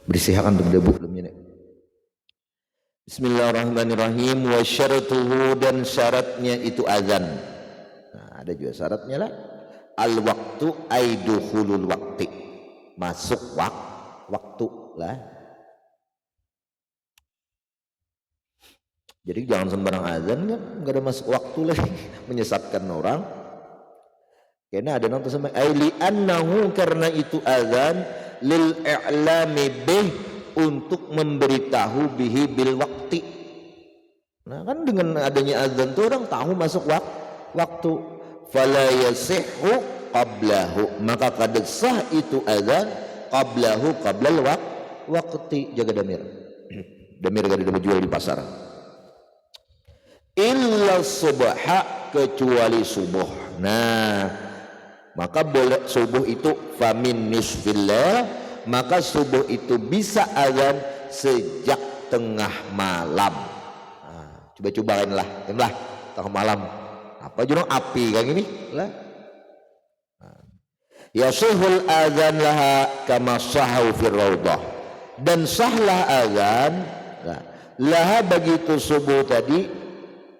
Berisihakan untuk debu belum ini. Bismillahirrahmanirrahim. Wa syaratuhu, dan syaratnya itu azan. Nah, ada juga syaratnya lah. Al waktu ay dukhulul waqti, masuk waktu lah. Jadi jangan sembarang azan kan, nggak ada masuk waktu lagi, menyesatkan orang. Karena ada nonton sama li annahu, karena itu azan lil i'lami bih, untuk memberitahu bihi bil waqti. Nah kan dengan adanya azan tuh orang tahu masuk waktu. Fala yasihhu qablahu, maka kad sah itu azan qablahu, qablal waqti. Jaga damir. Damir gak dijual di pasar. Illa subha, kecuali subuh. Nah, maka boleh subuh itu famin nisfillah, maka subuh itu bisa azan sejak tengah malam. Nah, coba-cobain lah, tengah malam. Apa jurang api kayak gini lah. Yasihul azan laha kama sahu fir raudhah, dan sahlah azan laha begitu subuh tadi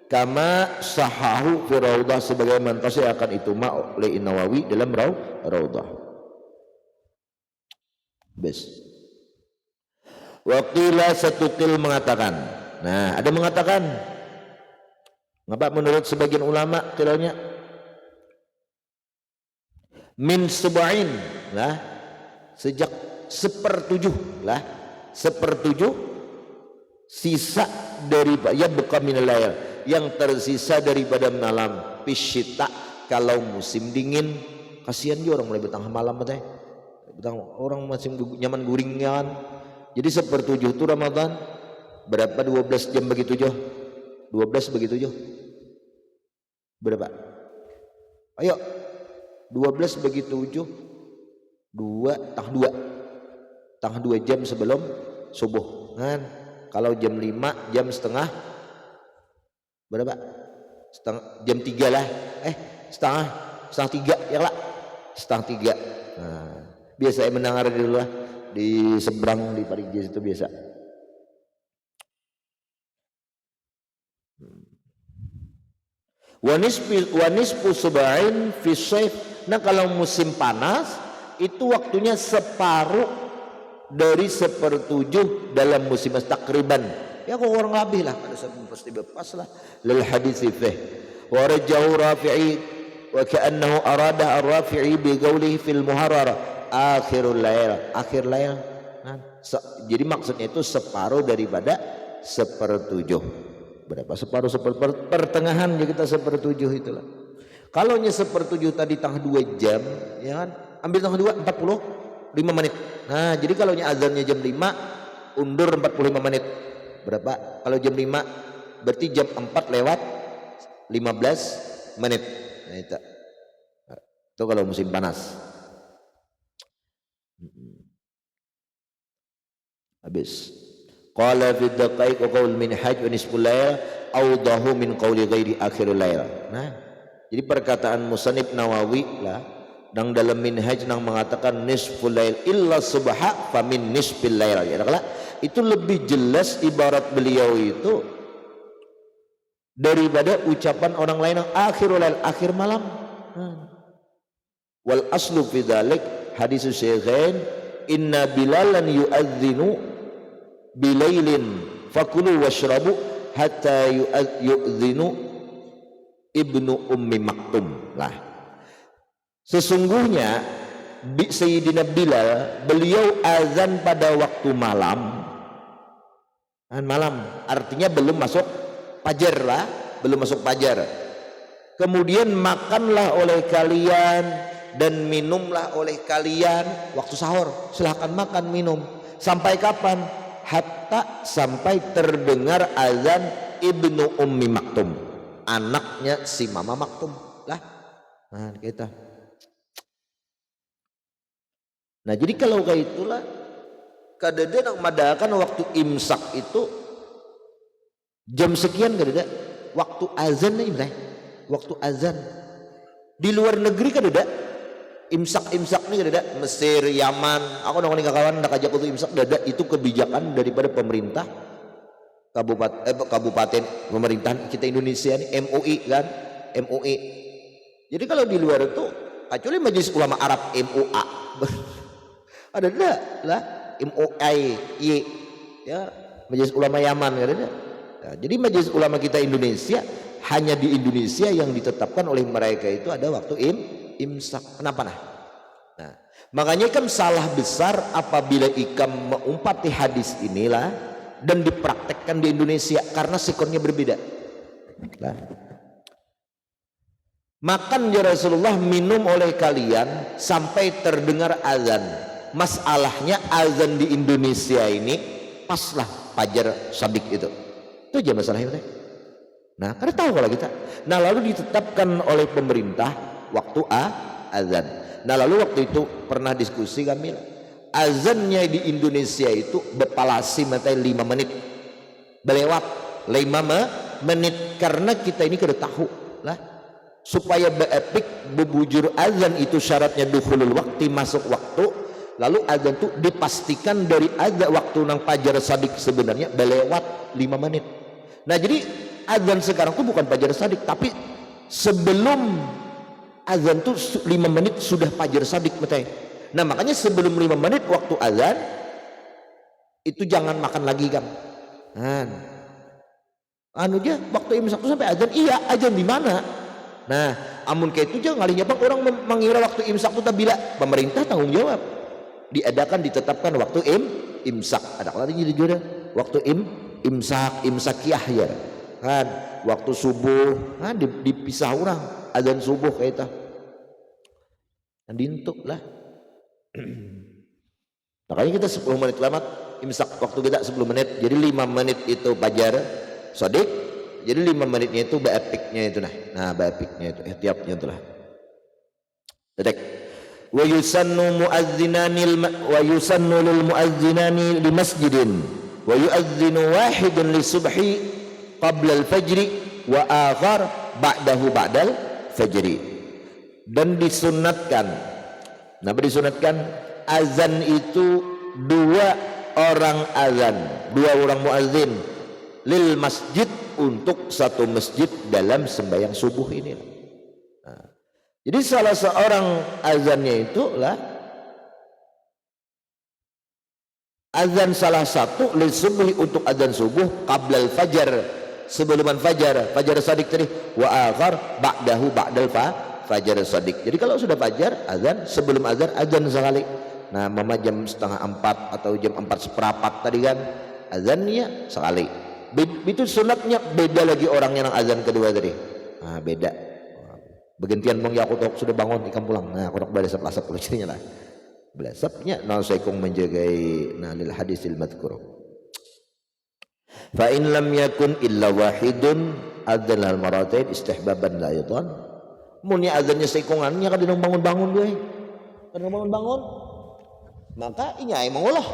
kama sahahu fi raudhah, sebagaimana tasih akan itu oleh Nawawi dalam raudhah. Bes. Waqila satukil mengatakan. Nah, ada mengatakan. Ngapa menurut sebagian ulama kiranya min subain lah, sejak 1/7 lah, 1/7 sisa dari ya buka minal lail, yang tersisa daripada malam pisyita, kalau musim dingin. Kasihan juga orang mulai betang malam teh, betang orang masih nyaman guringnya kan. Jadi 1/7 itu Ramadan berapa, 12 jam bagi 7, 12 bagi 7 berapa? Ayo 12 bagi 7, 2 jam sebelum subuh kan. Kalau jam 5, jam setengah berapa? Jam 3 lah. Setengah 3 ya lah. Setengah 3. Nah, biasa saya mendengar dulu lah di seberang di Parigi itu biasa. Wa nisfu subain fi shaif. Nah, kalau musim panas itu waktunya separuh dari 1/7 dalam musim takriban. Ya kok orang lebih lah, ada satu pasti berpas lah. Lil hadits fi wa rajahu Rafi'i wa ka'annahu arada ar-Rafi'i bi qawlihi fil muharrara akhirul lail, akhir lail. Nah, jadi maksudnya itu separuh daripada 1/7. Berapa? Separuh pertengahan ya kita 1/7 itulah. Kalau nya 1/7 tadi tengah 2 jam, ya kan? Ambil tengah 2 45 menit. Nah, jadi kalau nya azannya jam 5, undur 45 menit. Berapa? Kalau jam 5 berarti jam 4 lewat 15 menit. Nah, itu kalau musim panas. Habis. Qala fi daqaiq wa qaul minhaj wa nisful lail awdahu min qauli ghairi akhirul lail. Nah, jadi perkataan musannif Nawawi lah dan dalam minhaj nang mengatakan nisful lail illa subha fa min nisfil lail. Ya lah, itu lebih jelas ibarat beliau itu daripada ucapan orang lain yang akhirul lail, akhir malam. Wal aslu fi dzalik hadis Syekhain inna bilalan yu'adzinu bilailin fakulu washrabu hatta yu'dzinu ibnu ummi maktum lah. Sesungguhnya Sayyidina Bilal, beliau azan pada waktu malam. Malam artinya belum masuk fajar lah, belum masuk fajar. Kemudian makanlah oleh kalian dan minumlah oleh kalian waktu sahur. Silahkan makan minum. Sampai kapan? Hatta sampai terdengar azan ibnu ummi maktum, anaknya si mama maktum lah. Nah kita. Nah jadi kalau kayak itulah kadada nak madakan waktu imsak itu jam sekian kadada waktu azan nih, waktu azan di luar negeri kadada Imsak nih ada Mesir, Yaman. Aku nongol kawan nak ajak untuk imsak ada itu kebijakan daripada pemerintah kabupaten pemerintahan kita Indonesia nih MUI kan, MUI. Jadi kalau di luar itu kecuali Majelis Ulama Arab MUA. Ada enggak lah MUI ya Majelis Ulama Yaman kan ada. Nah, jadi Majelis Ulama kita Indonesia hanya di Indonesia yang ditetapkan oleh mereka itu ada waktu imsak. Kenapa nah? Makanya kan salah besar apabila ikam mengumpati hadis inilah dan dipraktekkan di Indonesia karena sikonnya berbeda. Nah. Makan ya Rasulullah, minum oleh kalian sampai terdengar azan. Masalahnya azan di Indonesia ini paslah fajar shadiq itu. Itu aja masalahnya. Nah, karena tahu kalau kita. Nah, lalu ditetapkan oleh pemerintah waktu azan. Nah, lalu waktu itu pernah diskusi kami, azannya di Indonesia itu berpalasi matai 5 menit. Berlewat 5 menit karena kita ini kada tahu lah supaya beepik bebujur azan itu syaratnya dukhulul waktu, masuk waktu. Lalu azan itu dipastikan dari azan waktu nang fajar shadiq sebenarnya berlewat 5 menit. Nah, jadi azan sekarang tuh bukan fajar shadiq, tapi sebelum azan tuh 5 menit sudah fajar shadiq betul. Nah, makanya sebelum 5 menit waktu azan itu jangan makan lagi kan. Anu aja waktu imsak sampai azan, iya azan di mana? Nah, amun kayak itu jangan ngalinya bang orang mengira waktu imsak itu bila pemerintah tanggung jawab. Diadakan ditetapkan waktu imsak. Ada kalau jadi juga waktu imsakiyah ya. Kan waktu subuh kan dipisah orang azan subuh kayak itu. Dintuk lah. Makanya kita 10 menit lama imsak waktu kita 10 menit. Jadi 5 menit itu fajar shadiq. Jadi 5 menitnya itu ba'apiknya itu nah ba'apiknya itu ihtiyatnya itulah. Dedek. Wa yusannu lil muazzinani li masjidin wa yu'adzinu wahidun li subhi qabla al-fajri wa akhar ba'dahu ba'dal fajri. Dan disunatkan azan itu 2 orang azan, 2 orang muazzin lil masjid untuk satu masjid dalam sembahyang subuh ini. Nah, jadi salah seorang azannya itu lah azan salah satu lil subhi untuk azan subuh qablal fajar sebelum fajar shadiq tadi wa akhar ba'dahu ba'dal fajar shadiq. Jadi kalau sudah fajar azan sebelum azan sekali. Nah, mama jam 3:30 atau jam 4:15 tadi kan azannya sekali. Itu sunatnya beda lagi orangnya nang azan kedua tadi. Nah, beda. Begentian bang ya aku sudah bangun ikan pulang. Nah, aku nak belasap kalau cerinya lah. Belasapnya nah saya kong menjagai lil hadisil madhkur. Fa in lam yakun illa wahidun adzan al maratain istihbaban la yadhan. Mun ya azannya sekongannya kada bangun-bangun gue. Kada bangun-bangun. Maka inyai mengolah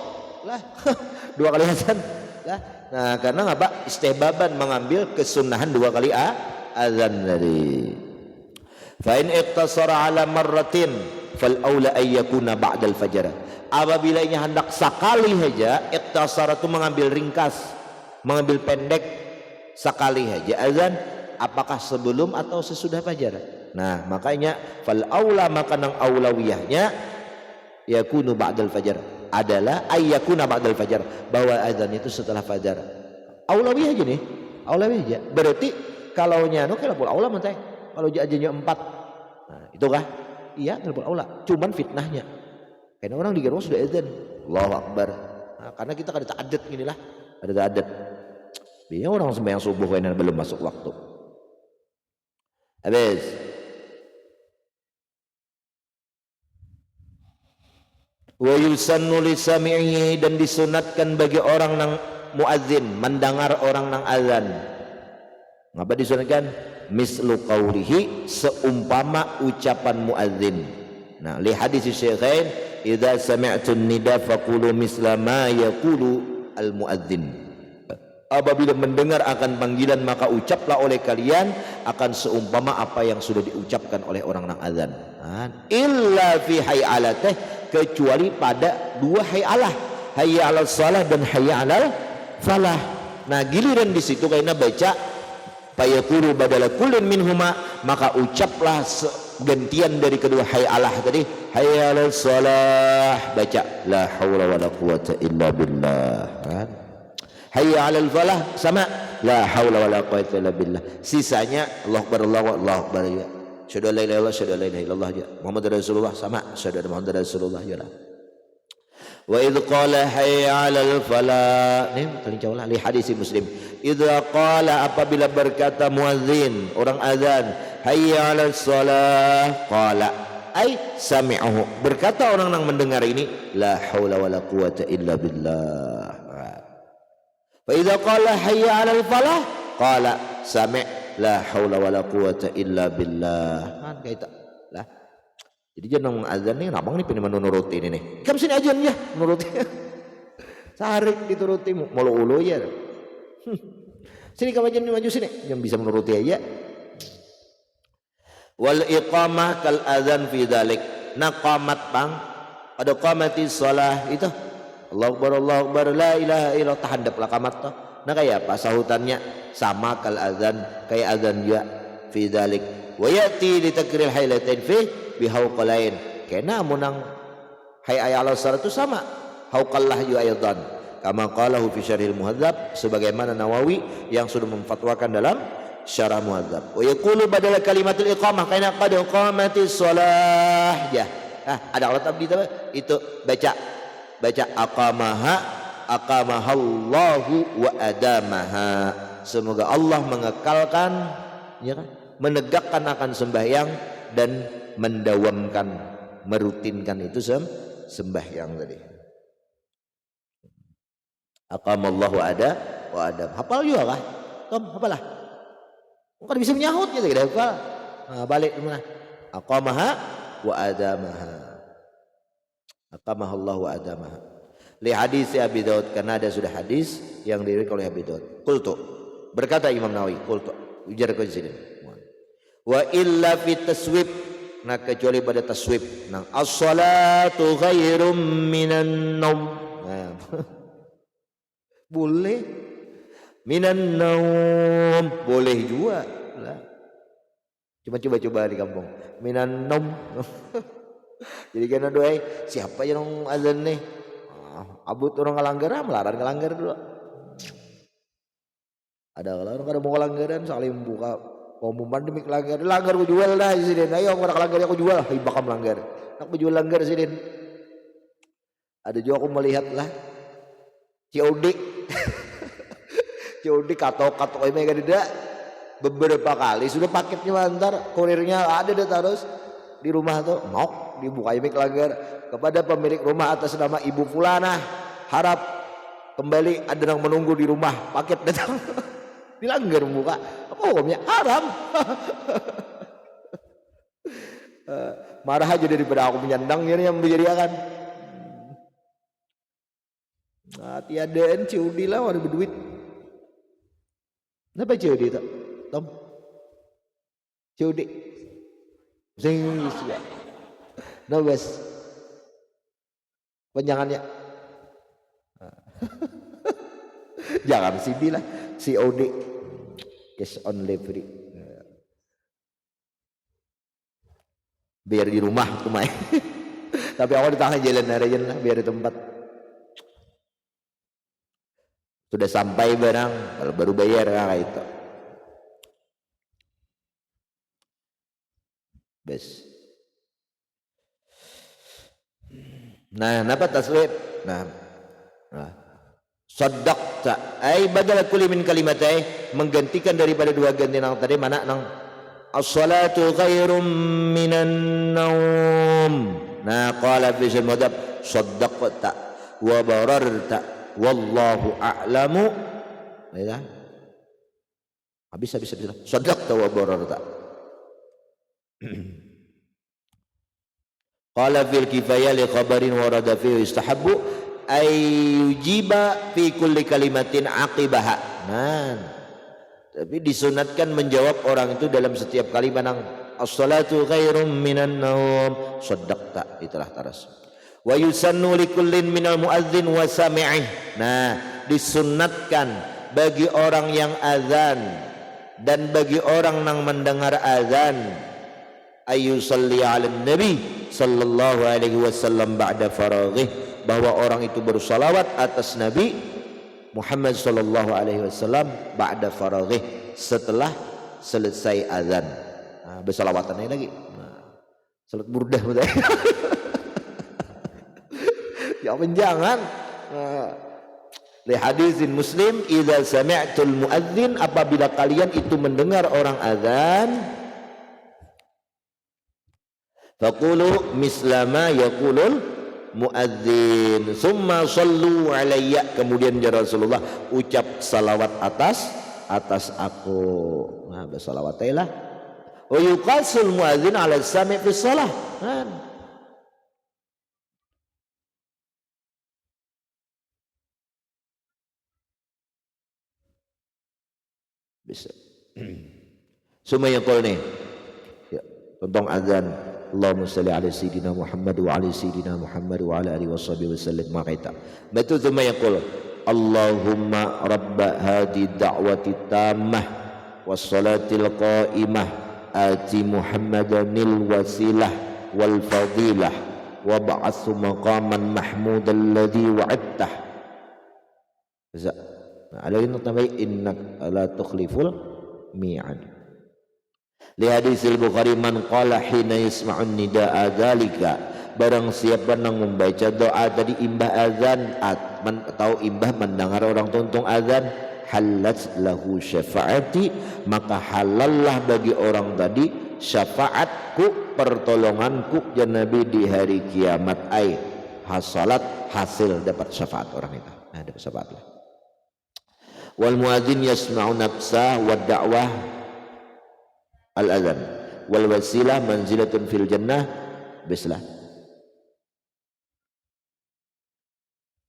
lah 2 kali azan lah. Nah, karena apa? Istihbaban mengambil kesunahan 2 kali azan tadi. Fa in iqtasara ala marratin fal aula ay yakuna ba'da al fajr. Apabila ini hendak sekali saja, iqtasara itu mengambil ringkas, mengambil pendek sekali saja azan, apakah sebelum atau sesudah fajar? Nah, makanya fal aula maka nang aulawiyahnya yakunu ba'dal fajar adalah ayyakuna ba'dal fajar, bahwa azan itu setelah fajar. Aulawiyah aja nih, aulawiyah aja. Berarti kalau nyano kalau aula menteh, kalau azannya 4. Nah, itu kah? Iya, kalau aula. Cuman fitnahnya. Karena orang dikira sudah azan. Allahu Akbar. Nah, karena kita kada ta'adat inilah, ada ta'adat. Biasanya orang sembahyang subuh kayaknya belum masuk waktu. Habis. Wa yusannu li sami'i, dan disunatkan bagi orang nang muadzin mendengar orang nang azan. Ngapa disunatkan? Mislu qaulihi, seumpama ucapan muadzin. Nah, li hadis Syekhain, idza sami'tun nida faqulu misla ma yaqulu al muadzin. apabila mendengar akan panggilan maka ucaplah oleh kalian akan seumpama apa yang sudah diucapkan oleh orang yang azan. Illa fi hayyalatih, kecuali pada dua hayyalah, hayya 'alal shalah dan hayya 'alal falah. Nah giliran di situ karena baca fayaqulu badala kullin minhuma, maka ucaplah gantian dari kedua hayyalah tadi, hayya 'alal shalah baca la haula wala quwata illa billah. Hayya 'alal falah sama la haula wala quwwata illa billah. Sisanya Allahu akbar Allahu akbar ya. Syahadu la ilaha illallah syahadu la ilaha illallah ya. Muhammad Rasulullah sama syahadu Muhammad Rasulullah ya. Wa idz qala hayya 'alal falah. Nih paling jauh lah li hadis Muslim. Idza qala, apabila berkata muadzin orang azan, hayya 'alal shalah, qala ai sami'uhu, berkata orang yang mendengar ini la haula wala quwwata illa billah. Fa idza qala hayya 'alal falah qala sami' la haula wala quwwata illa billah. Kan kayak lah. Jadi jangan azan nih abang nih pengen menuruti ini nih. Kam sini azan ya menuruti. Sarik dituruti mau ulo ya. Sini kam azan maju sini yang bisa menuruti aja. Wal iqamah kal azan fi dzalik. Naqamat bang ada qamati shalah itu Allahu akbar la ilaha illallah tahandaplah qamat toh. Nah kayak apa sahutannya sama kal azan kayak azan juga fi dzalik wa yati li takril haylatain fi bihauqalain kena munang hayya 'alal shalah itu sama hauqallah yu aidan kama qalahu fi syarhil muhadzab, sebagaimana Nawawi yang sudah memfatwakan dalam syarah muhadzab. Wa yaqulu badala kalimatul iqamah kana qad qamatis shalah ya. Ada alat abdi itu baca aqamahallahu wa adamaha, semoga Allah mengekalkan ya kan, menegakkan akan sembahyang dan mendawamkan merutinkan itu sembahyang tadi. Aqamallahu wa adam. Hafal juga kah? Tom, hafalah. Bukan bisa menyahut gitu kita hafal. Nah, balik mana? Aqamaha wa adamaha. Aqamahallahu wa adamaha. Li hadis Abi Daud, karena ada sudah hadis yang diriwayatkan oleh Abi Daud. Qultu, berkata Imam Nawawi, qultu ujar ke sini. Wa illa fi taswib, nah kecuali pada taswib. Nah, as-salatu khairum minan naum. Nah, boleh minan naum, boleh juga lah. Cuma coba di kampung minan naum. Jadi kena doa siapa yang azan nih? Abut orang ngelanggar, melarang ngelanggar dulu. Ada orang kada mau kelanggaran saling buka pengumuman demi kelanggar. Langgar aku jual dah di sini. Ayo orang kelanggar aku jual. Hai bakal melanggar. Aku jual langgar sini. Ada juga aku melihat lah. COD. COD katok ini kan tidak beberapa kali sudah paketnya antar kurirnya ada deh terus di rumah tuh mau dibuka mic langgar kepada pemilik rumah atas nama Ibu Fulana, harap kembali ada yang menunggu di rumah, paket datang. Dilanggar buka apa hukumnya? Haram. Marah aja daripada aku menyandang ini yang menjadikan. Tiadaan COD lah ada berduit. Kenapa COD itu? Tom COD sing ya. No guys, panjangannya jangan CD lah, COD, cash on delivery. Biar di rumah tuh main. Tapi awal di tangan jalan aja lah, biar di tempat. Sudah sampai barang, kalau baru bayar kayak itu. Bes. Nah, napa taswib? Nah. Saddaqta ai badal kulli min kalimatai, menggantikan daripada dua ganti nang tadi mana nang as-salatu khairum minan naum. Nah, qala fi al-madhab saddaqta wa bararta wallahu a'lamu. Ya. Habis. Saddaqta wa bararta. Qala fil kifayah li khabarin warada fihi istahabbu ayyujiba fi kulli kalimatin aqibaha. Nah, tapi disunatkan menjawab orang itu dalam setiap kalimat yang as-salatu khairum minan naum, saddaqta, itulah taras. Wa yusannu likullin minal muadzin wa sami'ih. Nah, disunatkan bagi orang yang azan dan bagi orang yang mendengar azan ayyusalli 'alan nabi sallallahu alaihi wasallam ba'da faraghih, bahwa orang itu bersalawat atas Nabi Muhammad sallallahu alaihi wasallam ba'da faraghih, setelah selesai azan. Nah, bersalawatannya lagi. Nah, salat burdah betul. Ya jangan. Li hadisin Muslim, idza sami'tul muadzin, apabila kalian itu mendengar orang azan, faqulu mislama yaqulul muadzin summa sallu alayya, kemudian ya Rasulullah ucap salawat atas aku. Nah, bersalawatailah. Wa yuqasul muadzin ala sami' fi shalah. Bisa. Semua yang kau nih, ya, tentang azan. Allahumma salli ala sayyidina Muhammad wa ala sayyidina Muhammad wa ala alihi washabihi wasallam maqaita. Betul semua yang kau. Allahumma rabba hadi da'wati tammah wassalatil qa'imah ati Muhammadanil wasilah wal fadilah wa ba'athu maqaman mahmudan alladhi wa'adtah. Bisa. Alaina tamai innak la tukhliful mi'ad. Li hadisil Bukhari, man qala hina yasma'un nida'a dzalika, barang siapa yang membaca doa tadi imbah azan atau imbah mendengar orang tuntung azan, halat lahu syafaati, maka halallah bagi orang tadi syafaatku, pertolonganku ya Nabi di hari kiamat. Ai hasalat, hasil dapat syafaat orang itu. Nah, dapat syafaat lah. Wal muadzin yasma'u nafsah wa da'wah al adzan wal wasilah manzilatun fil jannah bislah.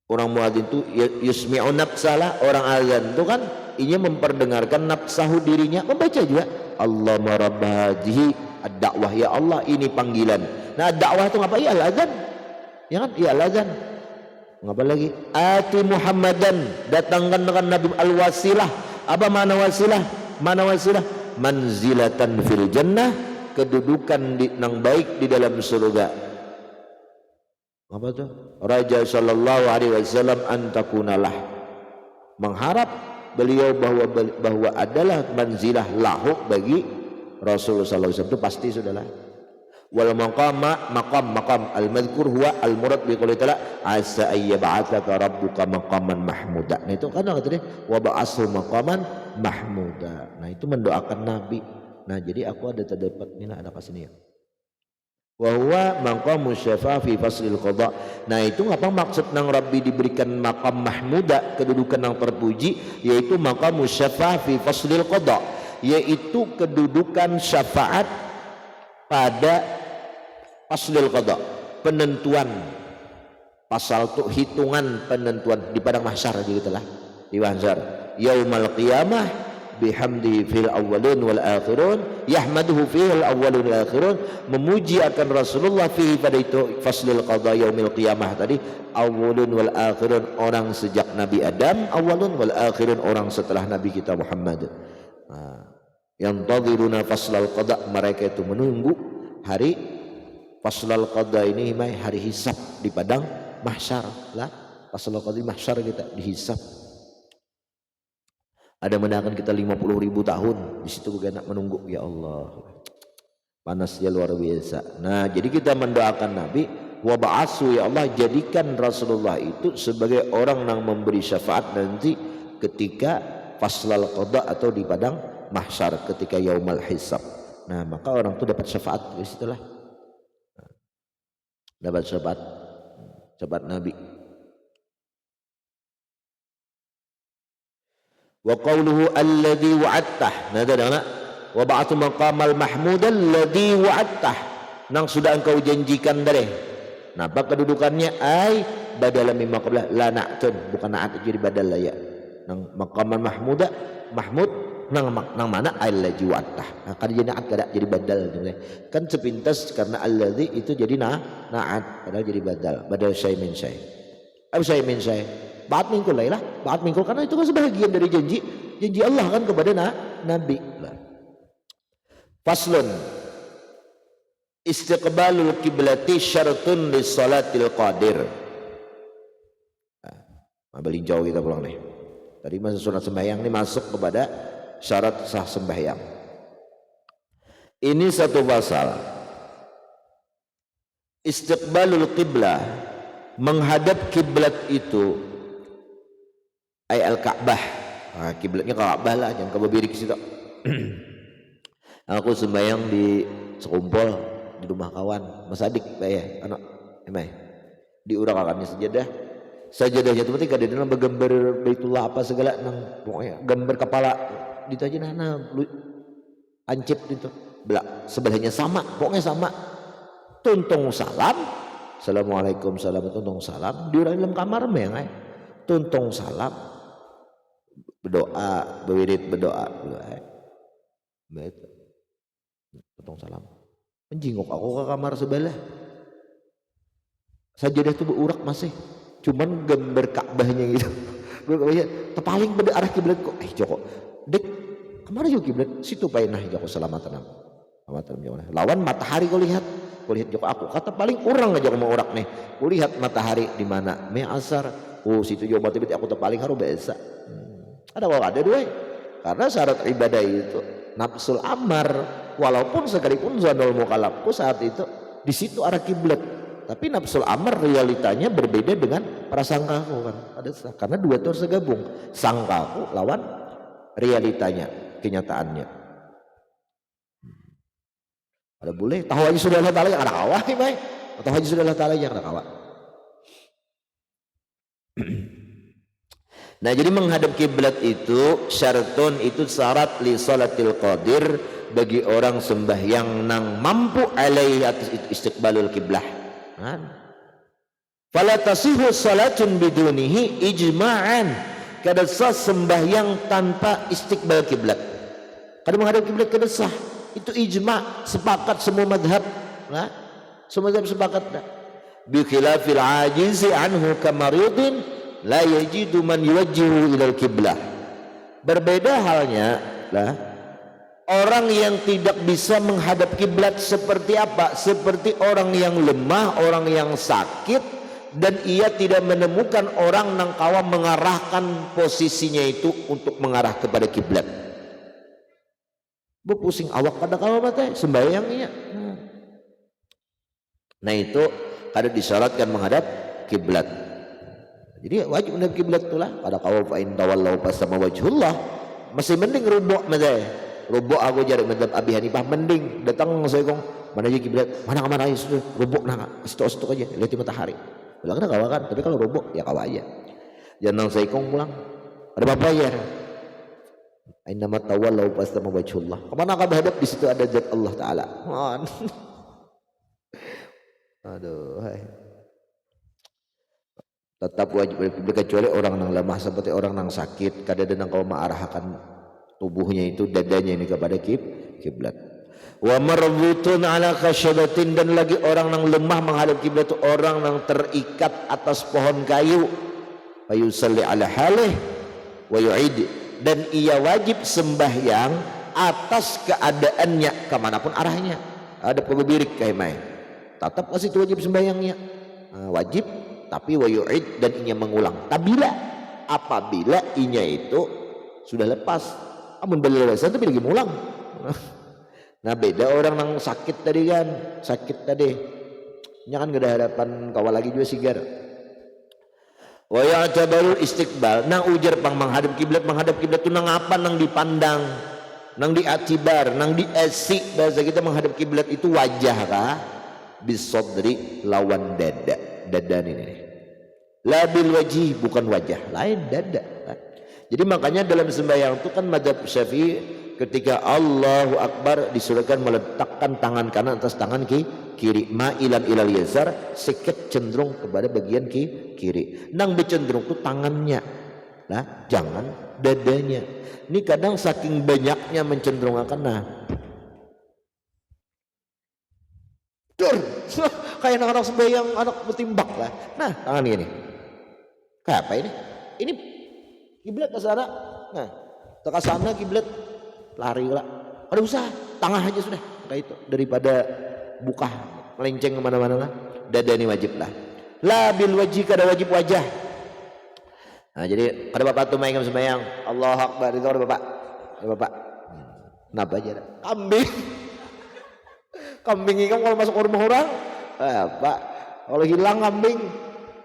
Orang muadzin itu yusmi'u nafsalah, orang azan itu kan ini memperdengarkan nafsahu, dirinya membaca juga Allahumma rabb hadhihi ad-da'wah, ya Allah ini panggilan. Nah, dakwah itu apa? Ya al-adzan. Ya kan? Ya al-adzan. Ngapa lagi? Ati Muhammadan, datangkan dengan Nabi al-wasilah. Apa mana wasilah? Mana wasilah? Manzilatan fil jannah, kedudukan yang baik di dalam surga. Apa tuh? Raja sallallahu alaihi wasallam antakunalah, mengharap beliau bahwa adalah manzilah lahu bagi Rasulullah sallallahu alaihi wasallam, itu pasti sudahlah. Wal maqam al-madhkur huwa al-murad bi qouli ta'ala asa ayyab'atsaka rabbuka maqaman mahmuda. Nah, itu kan kata dia wa ba'athu maqaman mahmuda. Nah, itu mendoakan Nabi. Nah, jadi aku ada terdapat ini ada kasih ya. Wa huwa maqamu syafa' fi faslil qada. Nah, itu apa maksud nang Rabbi diberikan maqam mahmuda, kedudukan yang terpuji, yaitu maqamu syafa' fi faslil qada, yaitu kedudukan syafaat pada faslil qada, penentuan pasal tuh hitungan penentuan di padang mahsyar gitulah, di mahsyar yaumal qiyamah bihamdi fil awwalin wal akhirun yahmaduhu fil awwalin wal akhirun, memuji akan Rasulullah fi pada itu faslil qada yaumil qiyamah tadi, awwalun wal akhirun orang sejak Nabi Adam, awwalun wal akhirun orang setelah Nabi kita Muhammad. Yang tadhiruna faslal qada, mereka itu menunggu hari faslal qada ini, hari hisab di padang mahsyar lah. Faslal qada mahsyar kita dihisab. Ada menakan kita 50.000 tahun di situ kita nak menunggu, ya Allah. Panasnya luar biasa. Nah, jadi kita mendoakan Nabi wa ba'asu, ya Allah jadikan Rasulullah itu sebagai orang yang memberi syafaat nanti ketika faslal qada atau di padang mahsyar ketika yaumal hisab. Nah, maka orang itu dapat syafaat di situlah. Dapat syafaat Nabi. Wa qawluhu alladhi wa'adtah. Nah, ada wa ba'athu maqamal mahmud alladhi wa'adtah, nang sudah engkau janjikan dari. Nah, apa kedudukannya? Ai badala mimma qablah la na'tun bukan na'at jadi badal la ya nang maqaman mahmud nang mana allazi wa'tah kan jadi na'at kada jadi badal kan sepintas karena allazi itu jadi na'at padahal jadi badal syai min syai min syai ba'at mingkul lah ba'at mingkul karena itu kan sebahagian dari janji Allah kan kepada nabi lah. Faslun istiqbalul kiblati syaratun li salatil qadir. Nah, belinjau kita pulang nih. Tadi masuk sunat sembahyang ini masuk kepada syarat sah sembahyang. Ini satu pasal. Istiqbalul qiblah, menghadap kiblat itu ay al-Ka'bah. Nah, kiblatnya Ka'bah lah, jangan ke bibir ke situ. Aku sembahyang di sekumpul di rumah kawan, Mas Adik, ya, anak, emai, di urakakannya sajadahnya itu penting kada dalam bergambar Baitullah apa segala nang pokoknya gambar kepala itu aja nana ancip itu belak sebelahnya sama pokoknya sama tuntung salam assalamualaikum salam tuntung salam di dalam kamar mengai tuntung salam berdoa berwirid berdoa betul tuntung salam menjinguk aku ke kamar sebelah sajadah itu berurak masih cuman gambar Ka'bahnya gitu gue kayak terpaling pada arah kiblat kok Joko dek kemana juga kiblat situ painah Joko selamatan lawan matahari kau lihat Joko aku kata paling orang aja mau urak nih kau lihat matahari di mana me asar situ jauh berarti aku terpaling harus biasa ada kalau ada dua karena syarat ibadah itu nafsul amar walaupun sekalipun zanul mukallafku saat itu di situ arah kiblat tapi nafsul amar realitanya berbeda dengan prasangkaku kan karena dua itu harus segabung sangkaku lawan realitanya kenyataannya ada boleh tahu aja sudah Allah Ta'ala yang ada kawah tahu aja sudah Allah Ta'ala yang ada kawah. Nah jadi menghadap kiblat itu syaratun itu syarat li salatil qadir bagi orang sembahyang nang mampu alaihi atas itu istiqbalul kiblah. Fala tasihu salatun bidunihi ijma'an kada sah sembahyang tanpa istiqbal kiblat kada menghadap kiblat kada sah itu ijma' sepakat semua mazhab semua mazhab sepakat bi khilafil ajizi anhu kamaridin la yajidu man yuwajjihu ilal kiblah berbeda halnya lah orang yang tidak bisa menghadap kiblat seperti apa? Seperti orang yang lemah, orang yang sakit dan ia tidak menemukan orang nang kawa mengarahkan posisinya itu untuk mengarah kepada kiblat. Pusing awak kada kawa mate sembahyang iya. Nah itu kada disyaratkan menghadap kiblat. Jadi wajib menghadap kiblat itulah kada kawa fa in tawallau fasama wajhullah masih mending rubuk mate. Rubuk aku jarak madhab Abi Hanifah mending datang saya kong mana aja kiblat mana aja sudah rubuk nah stok aja lihat matahari bilang kena kawa kan tapi kalau rubuk ya kawa aja jangan saya kong pulang ada apa ya innama tawallau fasama wajhullah kemana kau berhadap di situ ada zat Allah Ta'ala aduh tetap wajib kecuali orang yang lemah seperti orang yang sakit kadang-kadang kau mengarahkan tubuhnya itu dadanya ini kepada kiblat. Wa marbutun ala khasyadatin dan lagi orang yang lemah menghadap kiblat itu orang yang terikat atas pohon kayu. Fa yusalli ala halih wa yu'id dan ia wajib sembahyang atas keadaannya kemanapun arahnya. Ada pebirik kayak main. Tetap masih itu wajib sembahyangnya. Wajib tapi wa yu'id dan inya mengulang. Apabila inya itu sudah lepas amun balik tapi lagi mulang. Nah beda orang yang sakit tadi nya kan gak ada hadapan kawal lagi juga sigar wa ya'tabarul istiqbal nang ujar pang menghadap kiblat itu nang apa nang dipandang nang diatibar nang diesi bahasa kita menghadap kiblat itu wajah kah bisodri lawan dada ini labil wajih bukan wajah lain dada. Jadi makanya dalam sembahyang itu kan mazhab Syafi'i ketika Allahu Akbar disuruhkan meletakkan tangan kanan atas tangan kiri, ma'ilan ilal yasar, sedikit cenderung kepada bagian kiri. Nang bercenderung tuh tangannya, nah jangan dadanya. Ini kadang saking banyaknya mencenderungkan, nah kayak orang sembahyang anak bertimbak lah. Nah tangan gini, kayak apa ini? Ini kiblat ke sana, nah ke sana kiblat, lari lah. Ada usaha, tangan aja sudah kayak itu, daripada buka melenceng kemana-mana lah. Dada ini wajib lah. La bil wajib, kada wajib wajah. Nah jadi ada bapak tuh main sembahyang, Allah Akbar, itu ada bapak, kenapa aja ada kambing. Kambing ikan kalau masuk ke rumah orang, pak kalau hilang kambing,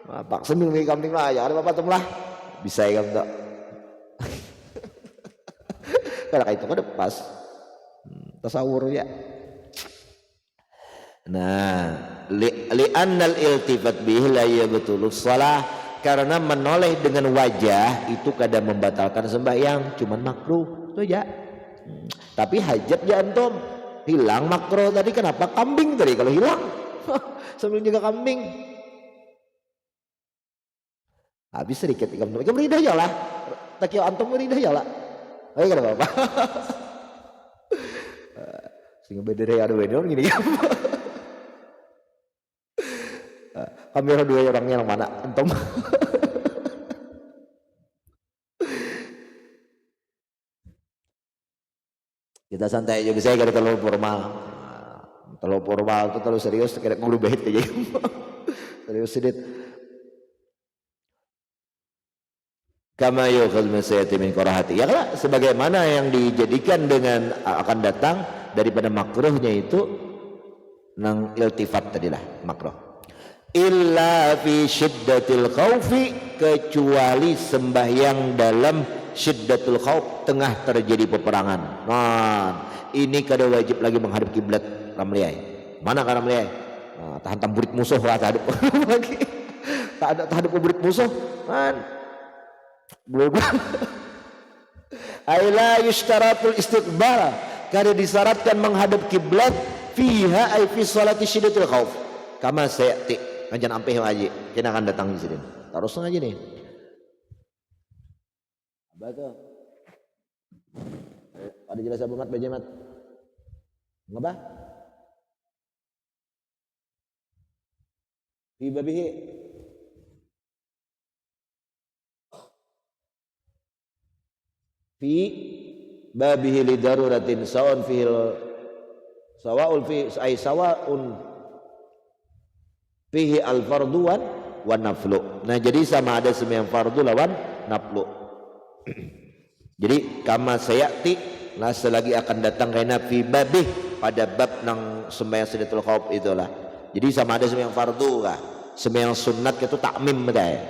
pak sembil nih kambing lah, ya ada bapak tuh lah, bisa ikan tak? Kalau kayak itu kan pas tasawur ya. Nah, li'annal iltifat bihi la yabtulus shalah, karena menoleh dengan wajah itu kadang membatalkan sembahyang, cuman makruh itu ya. Tapi hajat ya antum, hilang makruh tadi, kenapa kambing tadi kalau hilang sambil jaga kambing habis sedikit ikan beridah ya lah, tak kira antum beridah ya lah, ayo kada apa-apa. Sehingga beda dari ada wedding gini kan. Kamera dua orangnya yang mana antum? Kita santai aja, saya kada terlalu formal. Terlalu formal itu terlalu serius, kayak guru bahit aja. Serius sedikit. Kama yukhal masyayati min karahati. Ya lah, sebagaimana yang dijadikan dengan akan datang daripada makruhnya itu nang iltifat tadilah makruh. Illa fi syiddatil khaufi, kecuali sembahyang dalam syiddatul khauf, tengah terjadi peperangan. Nah, ini kada wajib lagi menghadap kiblat ramliai. Mana kan ramliai? Nah, tahan tamburit musuh lah tahadap lagi. Tak ada tahadap burit musuh. Man. Belum. Aila yushtaratul istiqbal, kada disyaratkan menghadap kiblat fiha ay fi sholati syiddatul khauf. Kama sayati, ngajan ampeh aja, kena akan datang di sini. Terus aja nih. Apa tuh? Ada jelas apa mat baca mat? Ngapa? Fi babihi. Fi babihi li daruratin saun fil sawaul fi ay sawaun fihi al fardu wan naflu. Nah jadi sama ada sembahyang fardu lawan naflu. Jadi kama sayati lah, selagi akan datang kaina fi babih, pada bab nang sembahyang syiddatul khauf itulah. Jadi sama ada sembahyang fardu kah, sembahyang sunat itu takmim betul.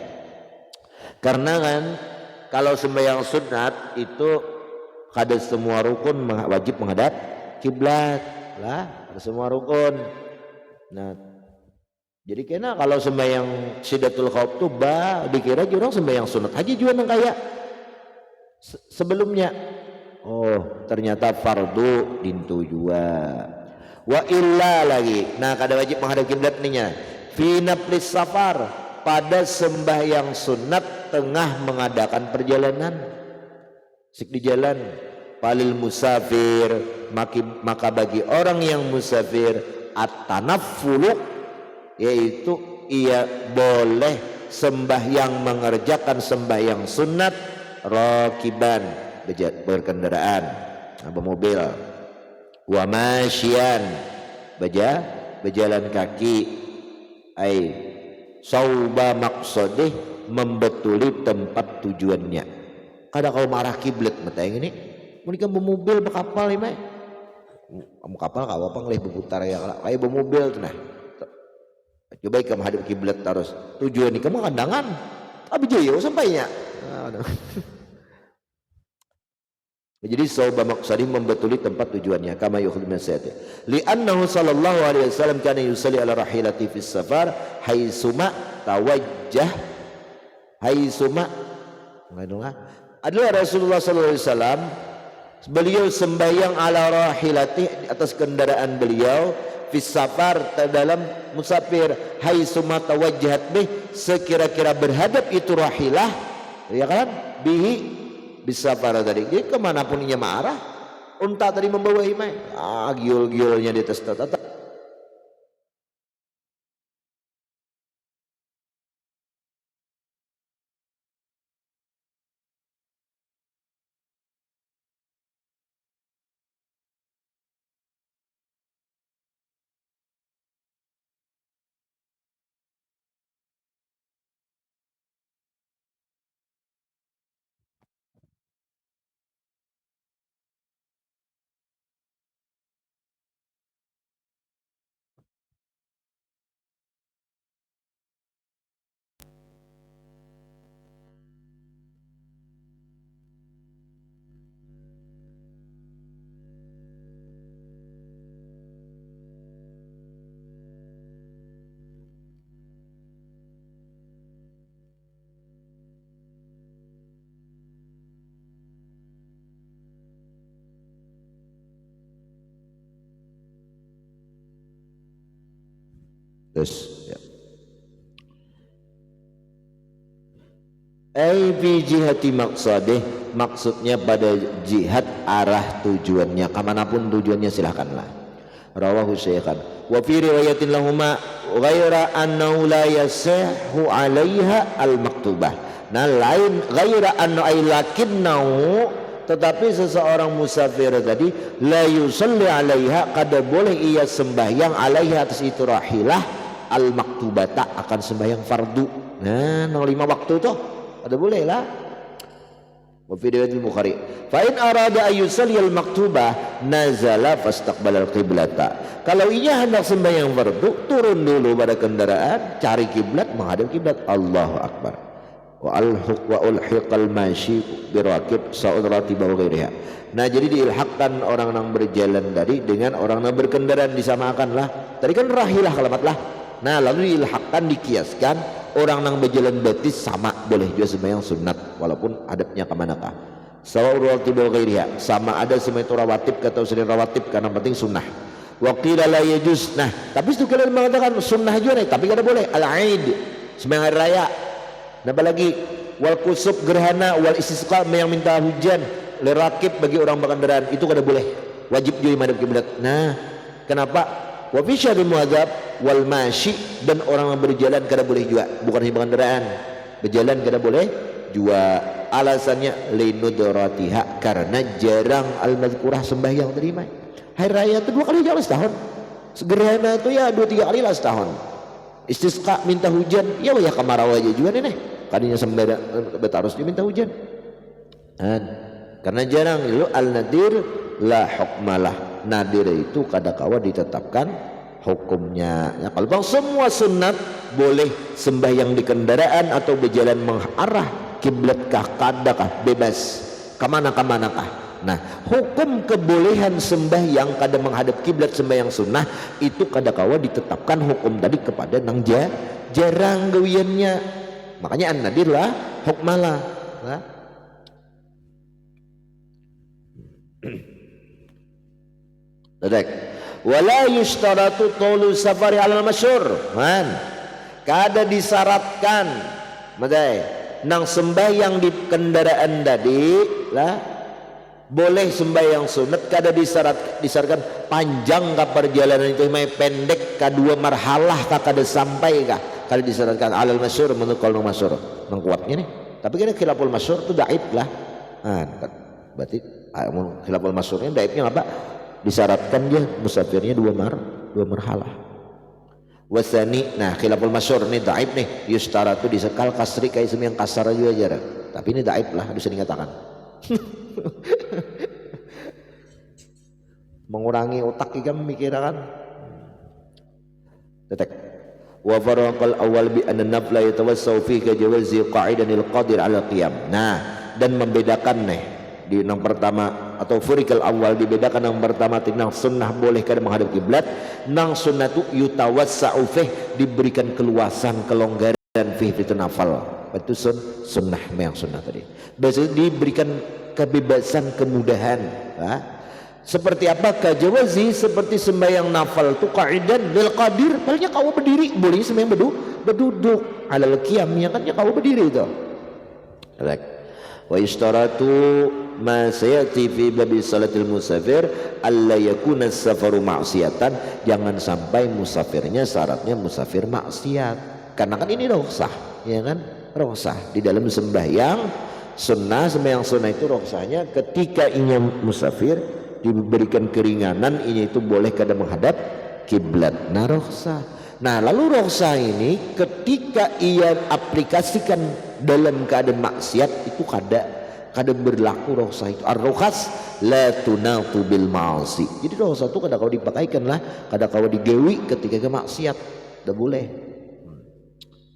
Karena kan kalau sembahyang sunat itu kada semua rukun wajib menghadap kiblat lah, ada semua rukun. Nah jadi kena kalau sembahyang syiddatul khauf tuh dikira orang sembahyang sunat aja juga nang kayak sebelumnya. Oh ternyata fardu dintu juga. Wa illa lagi, nah kada wajib menghadap kiblat ninya fi naflis safar, pada sembahyang sunat tengah mengadakan perjalanan, sik di jalan. Palil musafir, maka bagi orang yang musafir at-tanaffulu, yaitu ia boleh sembahyang mengerjakan sembahyang sunat rakiban, berkendaraan, bermobil, wa masyian, berjalan kaki, ai sauba maqsadih, membetuli tempat tujuannya. Kada kau marah kiblat mata yang ini mereka bermobil berkapal ini mah kamu kapal kau apa ngelih berputar ya kayak bermobil tuh nah. Coba kamu hadap kiblat terus tujuan ini kamu kandangan tapi jauh sampainya. Jadi sauba maqsadih, membetuli tempat tujuannya. Kama yukhil min sayati li'annahu sallallahu alaihi wasallam kana yusalli ala rahilati fis safar haitsuma tawajjah, haitsuma adalah Rasulullah sallallahu alaihi wasallam, beliau sembahyang ala rahilati, atas kendaraan beliau, fis safar dalam musafir haitsuma tawajjahat bih sekira-kira berhadap itu rahilah ya kan bihi bisafar tadi jadi kemanapun ia marah unta tadi membawa himai giul-giulnya di atas tata. Terus ya. Fi jihati maqsadih maksudnya pada jihad arah tujuannya kemanapun tujuannya silahkanlah. Rawahu Syaikhan wa fi riwayatin lahuma ghaira annahu la yasihhu 'alaiha al-maktubah. Nah lain ghaira anna ay lakinnahu tetapi seseorang musafir tadi la yusalli 'alaiha kada boleh ia sembahyang 'alaiha atas itu rahilah al-maktubata akan sembahyang fardu. Nah, 5 waktu tuh ada boleh lah. Wa fi riwayatil Bukhari fa in arada ay yusalli al-maktubah nazala fastaqbala al-qiblata. Kalau ia hendak sembahyang fardu turun dulu pada kendaraan cari kiblat menghadap kiblat. Allahu akbar. Wa ulhiqal mashi birakib sa'udrati wa ghairiha. Nah jadi diilhakkan orang yang berjalan tadi dengan orang yang berkendaraan disamakanlah. Tadi kan rahilah kalimat lah. Nah lalu diilhakkan dikiaskan orang yang berjalan batis sama boleh juga sembahyang sunat walaupun hadapnya ke manakah. Sa'udrati wa ghairiha sama ada sembahyang itu rawatib atau selain rawatib karena penting sunnah. Wa qila la yajuz. Nah tapi itu kalian mengatakan sunnah juga nih tapi kada boleh al-aid sembahyang hari raya. Nambah lagi wal kusub gerhana wal istisqa yang minta hujan lirakib bagi orang berkendaraan itu kada boleh wajib juga madhab kiblat. Nah kenapa wa fi syaril muadzab wal mashi dan orang yang berjalan kada boleh juga bukan hanya berkendaraan berjalan kada boleh juga alasannya linudratiha karena jarang al-madhkurah sembahyang terima hari raya itu 2 kali jalan setahun gerhana itu ya 2-3 kali lah setahun istisqa minta hujan ya kemarau aja juga nih kadinya sembada betarus dia minta hujan karena jarang itu al-nadir la hukmalah nadir itu kadakawa ditetapkan hukumnya ya, kalau bang semua sunat boleh sembahyang di kendaraan atau berjalan mengarah kiblatkah kadakah bebas kemanakah. Nah hukum kebolehan sembahyang kada menghadap kiblat sembahyang sunnah itu kadakawa ditetapkan hukum tadi kepada nang jarang gawiannya makanya an-nadir lah hukmalah nah. Dedek wala yushtaratu tulu safari alal masyhur man kada disyaratkan madai nang sembahyang di kendaraan tadi lah boleh sembahyang sunat kada disyaratkan panjang ka perjalanan itu mai pendek ka 2 marhalah ka kada sampai ka kada disyaratkan alal masyhur menurut qaul masyhur nang kuatnya nih tapi kira khilaful masyhur itu dhaif lah berarti khilaful masyhurnya dhaifnya apa disyaratkan dia musafirnya 2 marhalah wasani nah khilaful masyhur nih dhaif nih yustaratu disekal kasri kayak semyang kasar juga jarang tapi ini dhaif lah bisa dikatakan mengurangi otak ikan memikirkan detek wa faraqal awal bi anna nafla yatawassaw fi jawazi qa'idanil qadir ala qiyam nah dan membedakan nih di yang pertama atau furikal awal dibedakan yang pertama tentang sunnah boleh kada menghadap kiblat nang sunnatu yutawassa'u fih diberikan keluasan kelonggaran fih itu nafal itu sunnah yang sunnah tadi biasanya diberikan kebebasan kemudahan seperti apa? Kajawazi, seperti sembahyang nafal tu qa'idan lil qadir, palingnya kau berdiri, boleh sembahyang berduduk alal qiyam, ya kan, ya kau berdiri itu. Wa ishtaratu ma sayati fi babi salatil musafir alla yakuna safaru ma'siyatan, jangan sampai musafirnya syaratnya musafir maksiat, karena kan ini rukhsah, ya kan, rukhsah di dalam sembahyang sunnah. Sembahyang sunnah itu rukhsahnya ketika ia musafir diberikan keringanan, ini itu boleh kada menghadap kiblat. Nah rukhsah. Nah lalu rukhsah ini ketika ia aplikasikan dalam keadaan maksiat itu kada berlaku rukhsah itu. Ar-rukhas la tunatu bil ma'asi. Jadi rukhsah itu kada kau dipakaikan lah, kada kau digewi ketika ke maksiat, tidak boleh.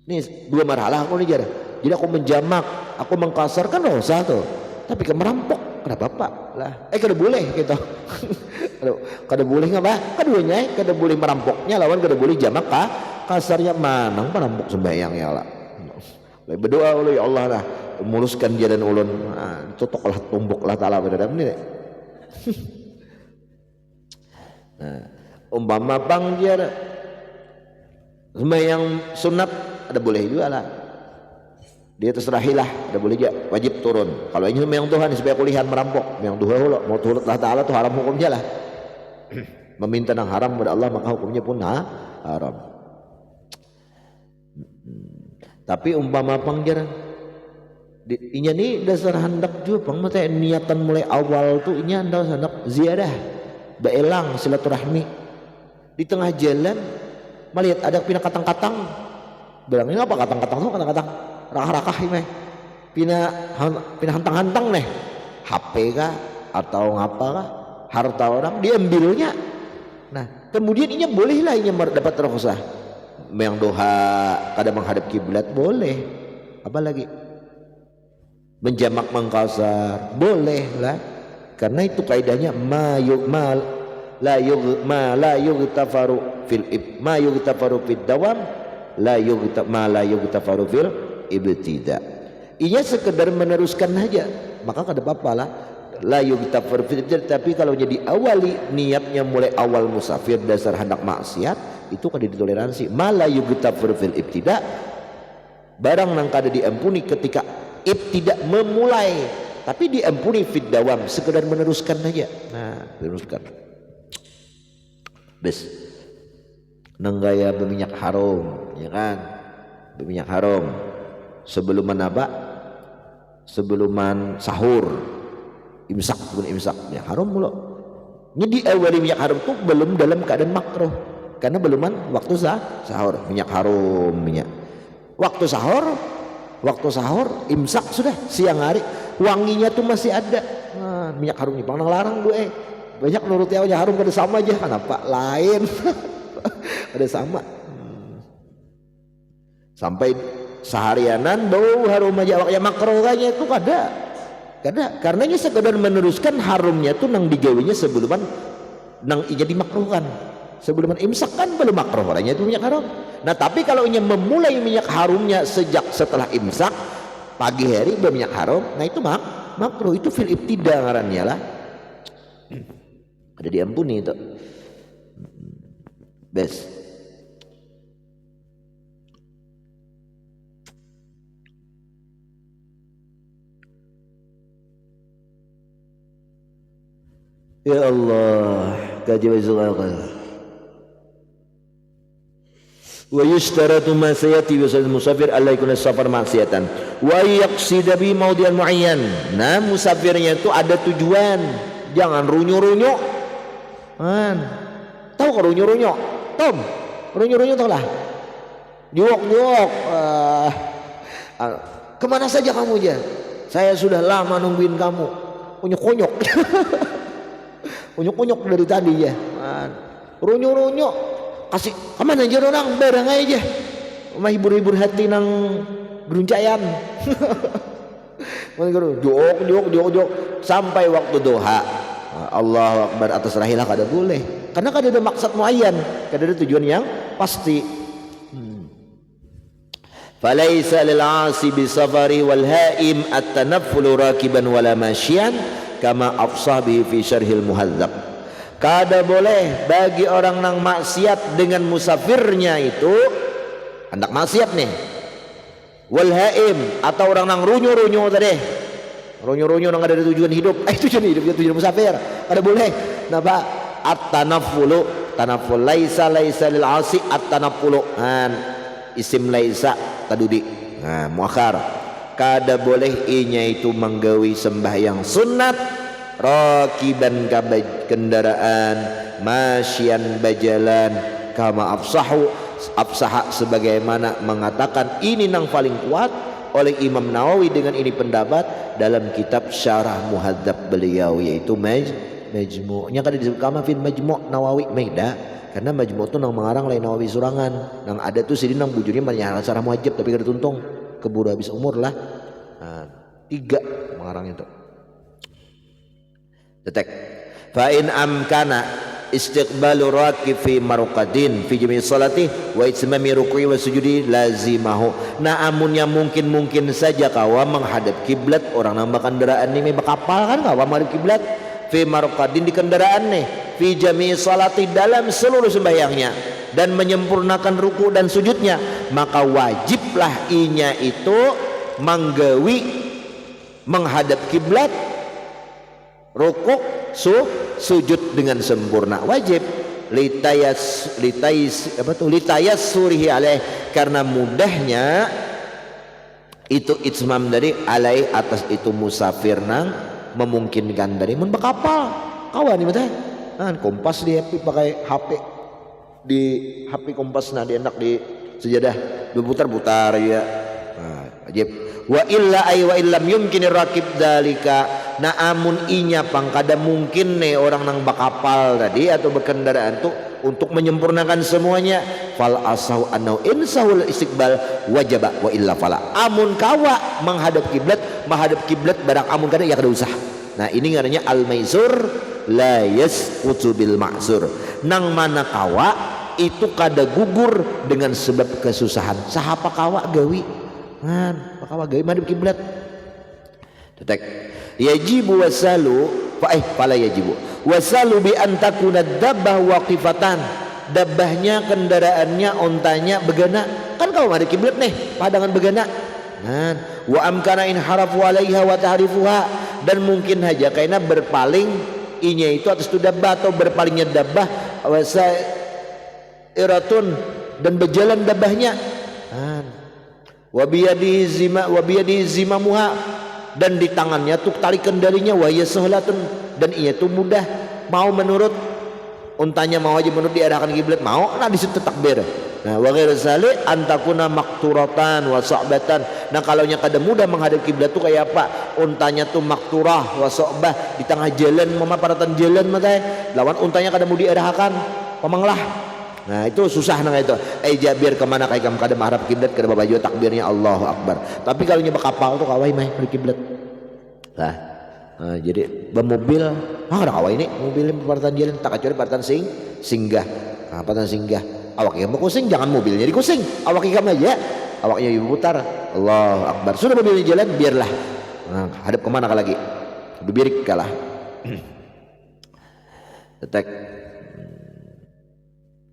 Ini dua marhalah aku nih jara. Jadi aku menjamak, aku mengkasarkan rukhsah tuh. Tapi ke merampok kada apa lah, kada boleh gitu. kada boleh ngapa? Keduanya kada boleh merampoknya lawan kada boleh jamak kasarnya, manang merampok sembahyangnya lah. Berdoa oleh Allah lah, muluskan jalan ulun, tutoklah tumbuklah taala pada ini. Nah, umpama bang dia sembahyang sunat ada boleh juga lah. Dia terserahlah, ada boleh juga, wajib turun. Kalau ini sembahyang Tuhan supaya kulihan merampok, yang Tuhan mau turut Allah taala tuh haram hukumnya lah. Meminta yang haram pada Allah maka hukumnya pun haram. Tapi umpama pangjar inya ni dasar hendak juga pang mata niatan mulai awal tu inya hendak ziarah baelang silaturahmi di tengah jalan melihat ada pina katang-katang, bilang ini apa katang-katang tu, katang-katang rakah-rakah ini pina hantang-hantang nih, HP kah atau ngapa kah, harta orang diambilnya. Nah kemudian inya bolehlah inya dapat rukhsah yang doha kada menghadap kiblat boleh, apalagi menjamak mengkasar boleh lah, karena itu kaidahnya ma la yughtafaru fil fid dawam la yughtafaru fil ibtida. Inya sekedar meneruskan aja maka kada apa-apa lah, la yughtafaru fil ibtida. Tapi kalau jadi awali niatnya mulai awal musafir dasar hendak maksiat itu kada ditoleransi. Mala yughtafaru fil ibtida, barang nang kada diampuni ketika ibtida memulai, tapi diampuni fid dawam, sekedar meneruskan aja. Nah meneruskan bes nang gaya berminyak harum, ya kan, berminyak harum sebelum apa, sebeluman sahur, imsak pun imsak ya harum mulu. Jadi awal minyak harum tuh belum dalam keadaan makruh, karena beluman waktu sahur minyak harum, minyak waktu sahur imsak sudah siang hari wanginya tuh masih ada. Nah, minyak harumnya pang larang dua banyak menurut ya harum kada sama aja, kenapa lain ada sama sampai seharianan bau harum aja waknya makruh kayaknya itu kada, karena ini sekedar meneruskan harumnya tuh nang digawinya sebelum nang iya dimakruhkan. Sebelum imsak kan belum makruh orangnya itu minyak harum. Nah tapi kalau ini memulai minyak harumnya sejak setelah imsak pagi hari berminyak harum, nah itu makruh, itu fil ibtida ngarannya lah, ada diampuni itu. Bes ya Allah kaji wazul wa yushtaratu ma sayati wa musafir alla yakuna safar maksiatan wa yaqsida bi mawdi'an muayyan. Nah musafirnya itu ada tujuan, jangan runyu-runyu. Tahu kan runyu-runyu? Tom, runyu-runyu tahu lah. Nyuok-nyuok. Kemana saja kamu aja? Saya sudah lama nungguin kamu. Kunyuk-kunyuk. Kunyuk-kunyuk dari tadi ya. Runyu-runyu. Kasih kemana aja orang barang aja mah hibur-hibur hati nang geruncayan. Jok sampai waktu doha Allahu Akbar atas rahilah kada boleh, karena kada ada maksud muayyan, kada ada tujuan yang pasti. Falaisa lil 'asi bi safari wal ha'im at-tanafful rakiban wala masyian kama afsabi fi syarhil muhadzab. Kada boleh bagi orang nang maksiat dengan musafirnya itu hendak maksiat nih, wal haim atau orang nang runyu-runyu tadi, runyu-runyu nang ada tujuan hidup, tujuan hidup tujuan musafir, kada boleh. Napa at-tanaffulu, tanafful laisa lil asi at-tanaffulu, isim laisa tadudi muakhar. Kada boleh inya itu menggawi sembahyang sunat rakiban kendaraan, masyian bajalan, kama afsaha sebagaimana mengatakan ini nang paling kuat oleh Imam Nawawi dengan ini pendapat dalam kitab Syarah Muhadzab beliau, yaitu Majmu'. Nya kada disebut kama fil Majmu' Nawawi meda, karena Majmu' tu nang mengarang lain Nawawi surangan. Nang ada tu sidin nang bujurnya banyak Syarah Muhadzab tapi kada tuntung, keburu habis umur lah. 3 mengarang itu. Tetek. Fa in amkana istiqbalu rakib fi marqadin fi jami' salati wa itmami ruku'i wa sujudi lazimahu. Nah amunnya mungkin saja kawa menghadap kiblat, orang nambah kendaraan ini bakapal kan kawa menghadap kiblat fi marqadin di kendaraan nih, fi jami' salati dalam seluruh sembahyangnya dan menyempurnakan ruku dan sujudnya, maka wajiblah inya itu menggawi menghadap kiblat, rukuk, sujud dengan sempurna, wajib litayas surihi alaih, karena mudahnya itu itmam dari alaih atas itu musafir nang memungkinkan dari mun bakapal kawan ni mata kompas di HP, pakai HP di HP kompas nah di enak di sejadah berputar-putar ya, wajib. Wa illa ay wa illam yumkinir rakib dalika, na amun inya pangkada mungkin nih orang nang bakapal tadi atau berkendaraan tuh untuk menyempurnakan semuanya, fal asau anau insahul istiqbal wajaba wa illa fala. Amun kawa menghadap kiblat barang amun kada ya kada usah. Nah ini ngarannya al maisur la yasqutu bil ma'zur, nang mana kawa itu kada gugur dengan sebab kesusahan. Sahapa kawa gawi kawa gawi madhab kiblat. Tetek yajibu wasalu fala yajibu wasalu bi an takuna dabbah waqifatan, dabbahnya kendaraannya ontanya begana kan kawa madhab kiblat nih padangan begana. Wa amkana in harafu alaiha wa tahrifuha, dan mungkin saja karena berpaling inya itu atas tu dabbah atau berpalingnya dabbah wasairatun dan berjalan dabbahnya, wabiyadi zimamuha, dan di tangannya tuh tali kendalinya, wa yasahlatun, dan ia tuh mudah mau menurut untanya, mau aja menurut diarahkan kiblat mau nah disitu takbir. Nah wa ghairu zali antakuna makturatan wa sa'batan. Nah kalau nya kada mudah menghadap kiblat tuh kayak apa, untanya tuh makturah wa sa'bah, di tengah jalan memaparatan jalan mata lawan untanya kada mau diarahkan pamanglah. Nah itu susah nang itu. Jabir kemana kai kam kada menghadap kiblat kada babaju takbirnya Allahu Akbar. Tapi kalau nyoba kapal tuh kawai mah di kiblat. Jadi bermobil ada kawai ini mobil paratan jalan tak kecuali paratan singgah. Paratan singgah. Awaknya mau kusing jangan mobilnya dikusing. Awaknya kam aja. Awaknya diputar. Allahu Akbar. Sudah mobilnya jalan biarlah. Hadap kemana kah lagi? Bibirik kalah. Tetek.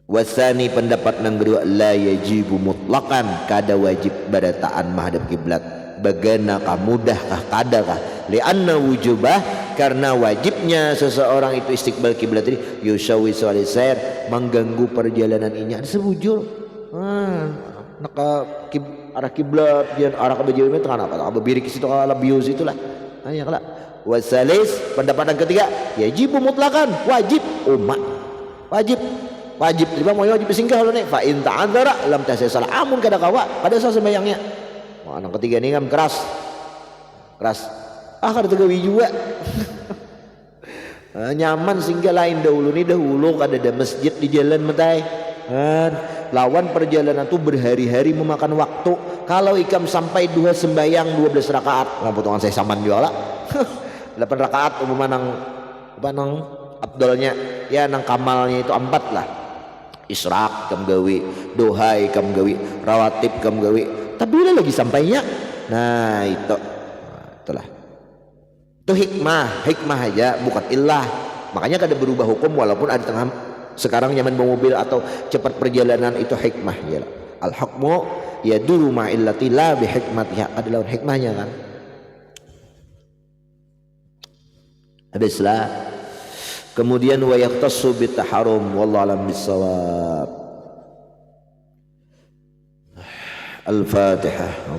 Wasani pendapat nang kedua la yajibu mutlaqan, kada wajib badataan menghadap kiblat. Bagana kah mudah kah kada kah? Lianna wujubah, karena wajibnya seseorang itu istiqbal kiblat ini yusawisu alisair, mengganggu perjalanan inya. Sebujur nak arah kiblat dan arah ke baju itu kan apa? Birik situ kalau bius itulah. Ya kala. Wasalis pendapat yang ketiga yajibu mutlaqan, wajib wajib tiba mau wajib singgah lo nih fa in ta'adzara lam tasal amun kada kawa kada sah sembayangnya. Anak ketiga ini kan keras kada tegawi juga. Nyaman singgah lain dahulu kada ada masjid di jalan metai lawan perjalanan tuh berhari-hari memakan waktu. Kalau ikam sampai 2 sembayang 12 rakaat potongan saya saman juga lah. 8 rakaat umumnya nang abdolnya ya nang kamalnya itu 4 lah. Israk kam gawi, dohai kam gawi, rawatib kam gawi, tapi udah lagi sampainya. Nah itulah. itu hikmah aja, bukan illah. Makanya kada berubah hukum walaupun ada tengah sekarang nyaman bawa mobil atau cepat perjalanan, itu hikmah ya. Al hukmu yaduru ma illati la bi hikmatiha, adalah hikmahnya kan. Habislah. Kemudian wa yaqtasu bit taharum wallahu alam bisawab. Al-Fatihah.